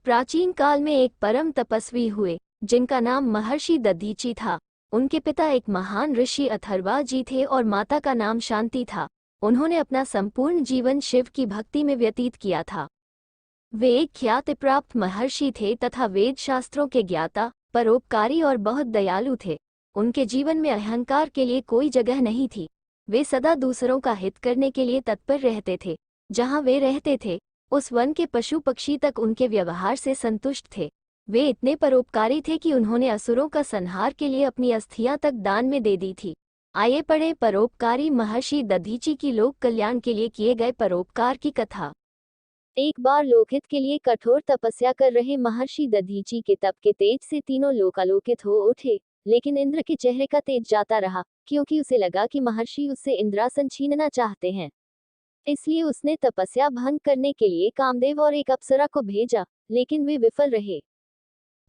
प्राचीन काल में एक परम तपस्वी हुए जिनका नाम महर्षि दधीची था। उनके पिता एक महान ऋषि अथर्वा जी थे और माता का नाम शांति था। उन्होंने अपना संपूर्ण जीवन शिव की भक्ति में व्यतीत किया था। वे एक ख्याति प्राप्त महर्षि थे तथा वेद शास्त्रों के ज्ञाता, परोपकारी और बहुत दयालु थे। उनके जीवन में अहंकार के लिए कोई जगह नहीं थी। वे सदा दूसरों का हित करने के लिए तत्पर रहते थे। जहाँ वे रहते थे उस वन के पशु पक्षी तक उनके व्यवहार से संतुष्ट थे। वे इतने परोपकारी थे कि उन्होंने असुरों का संहार के लिए अपनी अस्थियां तक दान में दे दी थी। आइए पढ़े परोपकारी महर्षि दधीची की लोक कल्याण के लिए किए गए परोपकार की कथा। एक बार लोकहित के लिए कठोर तपस्या कर रहे महर्षि दधीची के तप के तेज से तीनों लोक आलोकित हो उठे। लेकिन इंद्र के चेहरे का तेज जाता रहा, क्योंकि उसे लगा कि महर्षि उससे इंद्रासन छीनना चाहते हैं। इसलिए उसने तपस्या भंग करने के लिए कामदेव और एक अप्सरा को भेजा, लेकिन वे विफल रहे।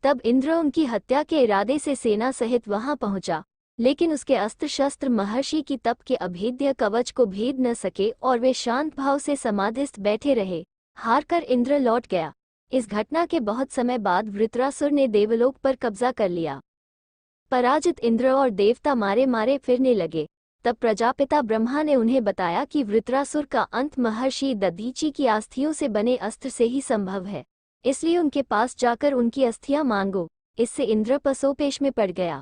तब इंद्र उनकी हत्या के इरादे से सेना सहित वहां पहुंचा, लेकिन उसके अस्त्र शस्त्र महर्षि की तप के अभेद्य कवच को भेद न सके और वे शांत भाव से समाधिस्थ बैठे रहे। हारकर इंद्र लौट गया। इस घटना के बहुत समय बाद वृत्रासुर ने देवलोक पर कब्जा कर लिया। पराजित इंद्र और देवता मारे मारे फिरने लगे। तब प्रजापिता ब्रह्मा ने उन्हें बताया कि वृत्रासुर का अंत महर्षि दधीची की अस्थियों से बने अस्त्र से ही संभव है, इसलिए उनके पास जाकर उनकी अस्थियां मांगो। इससे इंद्र पसोपेश में पड़ गया।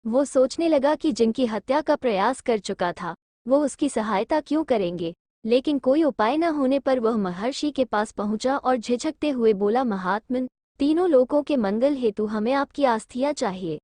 वो सोचने लगा कि जिनकी हत्या का प्रयास कर चुका था वो उसकी सहायता क्यों करेंगे। लेकिन कोई उपाय न होने पर वह महर्षि के पास पहुंचा और झिझकते हुए बोला, महात्मन, तीनों लोकों के मंगल हेतु हमें आपकी अस्थियां चाहिए।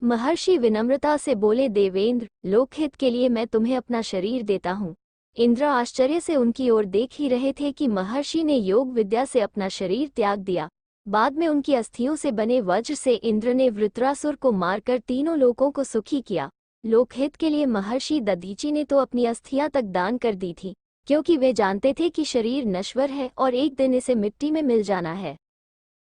महर्षि विनम्रता से बोले, देवेंद्र, लोकहित के लिए मैं तुम्हें अपना शरीर देता हूँ। इंद्र आश्चर्य से उनकी ओर देख ही रहे थे कि महर्षि ने योग विद्या से अपना शरीर त्याग दिया। बाद में उनकी अस्थियों से बने वज्र से इंद्र ने वृत्रासुर को मारकर तीनों लोकों को सुखी किया। लोकहित के लिए महर्षि दधीची ने तो अपनी अस्थियां तक दान कर दी थी, क्योंकि वे जानते थे कि शरीर नश्वर है और एक दिन इसे मिट्टी में मिल जाना है।